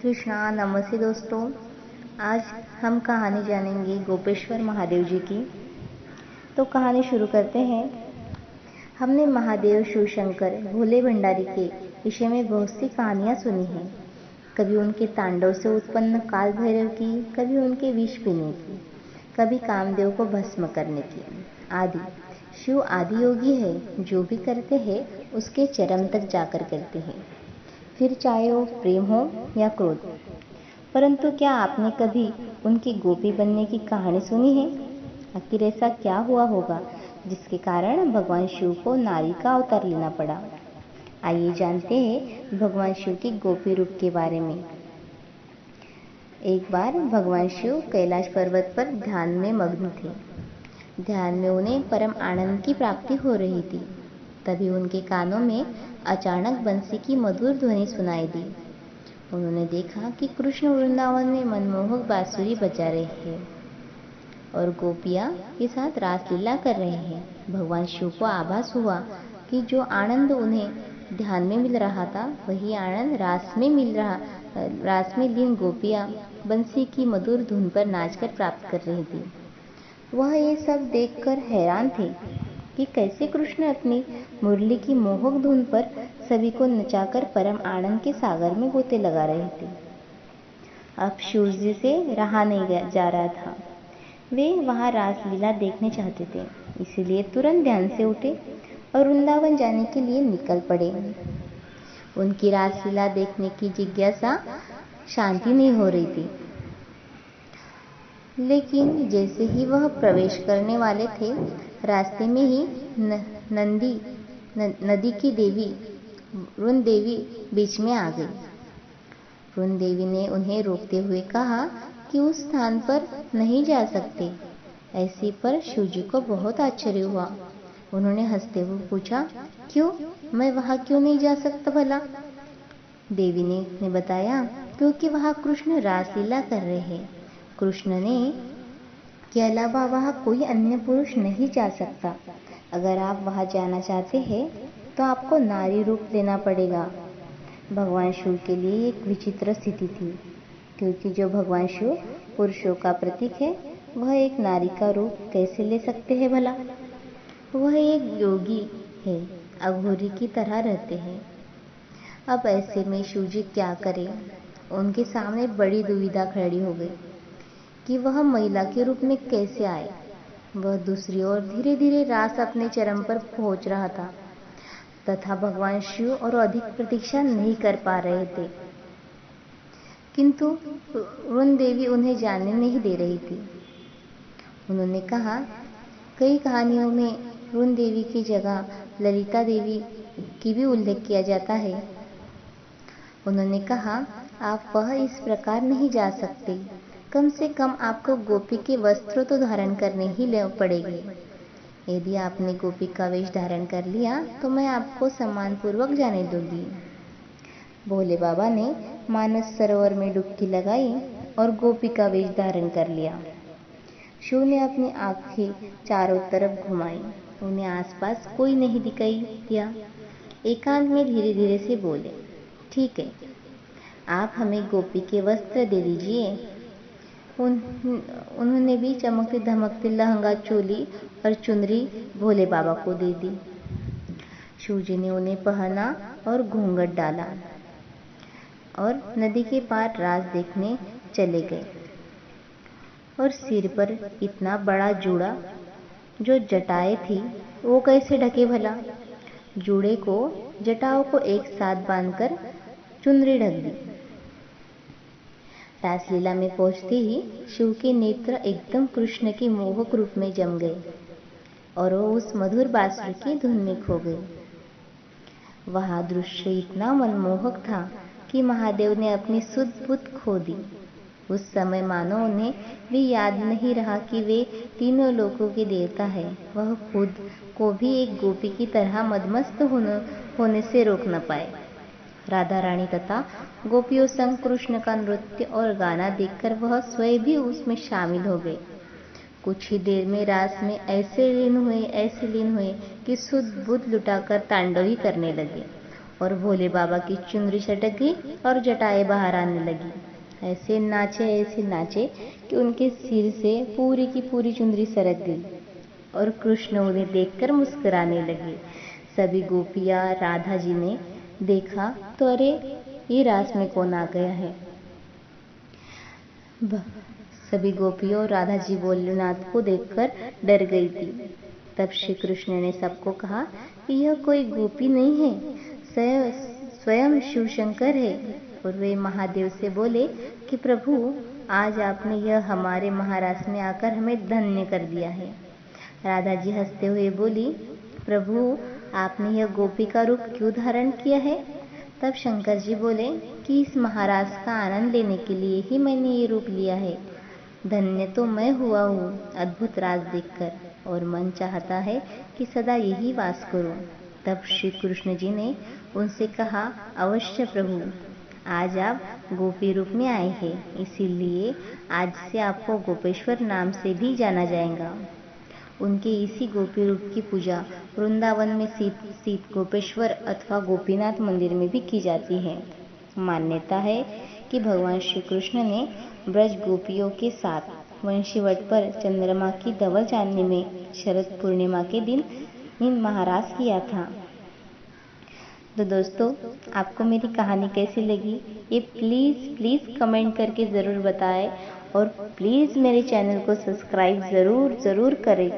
कृष्णा। नमस्ते दोस्तों। आज हम कहानी जानेंगे गोपेश्वर महादेव जी की। तो कहानी शुरू करते हैं। हमने महादेव, शिव शंकर, भोले भंडारी के विषय में बहुत सी कहानियाँ सुनी हैं। कभी उनके तांडव से उत्पन्न काल भैरव की, कभी उनके विष पीने की, कभी कामदेव को भस्म करने की आदि। शिव आदि योगी है, जो भी करते हैं उसके चरम तक जाकर करते हैं, फिर चाहे वो प्रेम हो या क्रोध। परंतु क्या आपने कभी उनकी गोपी बनने की कहानी सुनी है? आखिर ऐसा क्या हुआ होगा जिसके कारण भगवान शिव को नारी का अवतार लेना पड़ा? आइए जानते हैं भगवान शिव की गोपी रूप के बारे में। एक बार भगवान शिव कैलाश पर्वत पर ध्यान में मग्न थे। ध्यान में उन्हें परम आनंद की प्राप्ति हो रही थी। तभी उनके कानों में अचानक बंसी की मधुर ध्वनि सुनाई दी। उन्होंने देखा कि कृष्ण वृंदावन में मनमोहक बांसुरी बजा रहे हैं और गोपियां के साथ रासलीला कर रहे हैं। भगवान शिव को आभास हुआ कि जो आनंद उन्हें ध्यान में मिल रहा था, वही आनंद रास में लीन गोपियां बंसी की मधुर धुन पर नाचकर प्राप्त कर रही थी। वह ये सब देखकर हैरान थे कि कैसे कृष्ण अपनी मुरली की मोहक धुन पर सभी को नचाकर परम आनंद के सागर में गोते लगा रहे थे। अब शिव जी से रहा नहीं जा रहा था। वे वहां रासलीला देखने चाहते थे, इसीलिए तुरंत ध्यान से उठे और वृंदावन जाने के लिए निकल पड़े। उनकी रासलीला देखने की जिज्ञासा शांति नहीं हो रही थी। लेकिन जैसे ही वह प्रवेश करने वाले थे, रास्ते में ही नदी की देवी रुन देवी बीच में आ गई। रुन देवी ने उन्हें रोकते हुए कहा कि उस स्थान पर नहीं जा सकते। ऐसे पर शिव जी को बहुत आश्चर्य हुआ। उन्होंने हंसते हुए पूछा, क्यों? मैं वहां क्यों नहीं जा सकता भला? देवी ने बताया, क्योंकि वहां कृष्ण रासलीला कर रहे हैं। कृष्ण ने के अलावा वहां कोई अन्य पुरुष नहीं जा सकता। अगर आप वहां जाना चाहते हैं तो आपको नारी रूप लेना पड़ेगा। भगवान शिव के लिए एक विचित्र स्थिति थी, क्योंकि जो भगवान शिव पुरुषों का प्रतीक है, वह एक नारी का रूप कैसे ले सकते हैं भला? वह एक योगी है, अघोरी की तरह रहते हैं। अब ऐसे में शिव जी क्या करें? उनके सामने बड़ी दुविधा खड़ी हो गई कि वह महिला के रूप में कैसे आए। वह दूसरी ओर धीरे धीरे रास अपने चरम पर पहुंच रहा था तथा भगवान शिव और अधिक प्रतीक्षा नहीं कर पा रहे थे। किंतु रुन देवी उन्हें जाने नहीं दे रही थी। उन्होंने कहा, कई कहानियों में रुन देवी की जगह ललिता देवी की भी उल्लेख किया जाता है। उन्होंने कहा, आप वह इस प्रकार नहीं जा सकते। कम से कम आपको गोपी के वस्त्र तो धारण करने ही पड़ेंगे। यदि आपने गोपी का वेश धारण कर लिया तो मैं आपको सम्मान पूर्वक जाने दूंगी। भोले बाबा ने मानस सरोवर में डुबकी लगाई और गोपी का वेश धारण कर लिया। शिव ने अपनी आंखें चारों तरफ घुमाई। उन्हें आसपास कोई नहीं दिखाई दिया। एकांत में धीरे धीरे से बोले, ठीक है, आप हमें गोपी के वस्त्र दे दीजिए। उन्होंने भी चमकती धमकती लहंगा, चोली और चुनरी भोले बाबा को दे दी। शिव जी ने उन्हें पहना और घूंघट डाला और नदी के पार रास देखने चले गए। और सिर पर इतना बड़ा जूड़ा, जो जटाएं थी, वो कैसे ढके भला? जूड़े को, जटाओं को एक साथ बांधकर चुनरी ढक दी। रासलीला में पहुंचते ही शिव के नेत्र एकदम कृष्ण के मोहक रूप में जम गए और वो उस मधुर बांसुरी की धुन में खो गए। वह दृश्य इतना मनमोहक था कि महादेव ने अपनी सुध बुध खो दी। उस समय मानो उन्हें भी याद नहीं रहा कि वे तीनों लोकों के देवता हैं। वह खुद को भी एक गोपी की तरह मदमस्त होने से रोक न पाए। राधा रानी तथा गोपियों संग कृष्ण का नृत्य और गाना देखकर वह स्वयं भी उसमें शामिल हो गए। कुछ ही देर में रास में ऐसे लीन हुए कि सुध बुध लुटाकर तांडव ही करने लगे। और भोले बाबा की चुनरी सटक गई और जटाएं बाहर आने लगी। ऐसे नाचे कि उनके सिर से पूरी की पूरी चुनरी सरक गई और कृष्ण उन्हें देखकर मुस्कुराने लगे। सभी गोपियां राधा जी ने देखा तो अरे ये रास में कौन आ गया है। सभी गोपियों और राधा जी भोलेनाथ को देखकर डर गई थी। तब श्री कृष्ण ने सबको कहा कि यह कोई गोपी नहीं है, स्वयं शिव शंकर है। और वे महादेव से बोले कि प्रभु, आज आपने यह हमारे महाराज में आकर हमें धन्य कर दिया है। राधा जी हंसते हुए बोली, प्रभु, आपने यह गोपी का रूप क्यों धारण किया है। तब शंकर जी बोले कि इस महाराज का आनंद लेने के लिए ही मैंने ये रूप लिया है। धन्य तो मैं हुआ हूँ अद्भुत राज देखकर, और मन चाहता है कि सदा यही वास करूं। तब श्री कृष्ण जी ने उनसे कहा, अवश्य प्रभु, आज आप गोपी रूप में आए हैं, इसीलिए आज से आपको गोपेश्वर नाम से भी जाना जाएगा। उनके इसी गोपी रूप की पूजा वृंदावन में स्थित गोपेश्वर अथवा गोपीनाथ मंदिर में भी की जाती है। मान्यता है कि भगवान श्री कृष्ण ने ब्रज गोपियों के साथ वंशीवट पर चंद्रमा की धवल चांदनी में शरद पूर्णिमा के दिन महाराज किया था। तो दोस्तों, आपको मेरी कहानी कैसी लगी ये प्लीज़ कमेंट करके ज़रूर बताएं और प्लीज़ मेरे चैनल को सब्सक्राइब ज़रूर करें।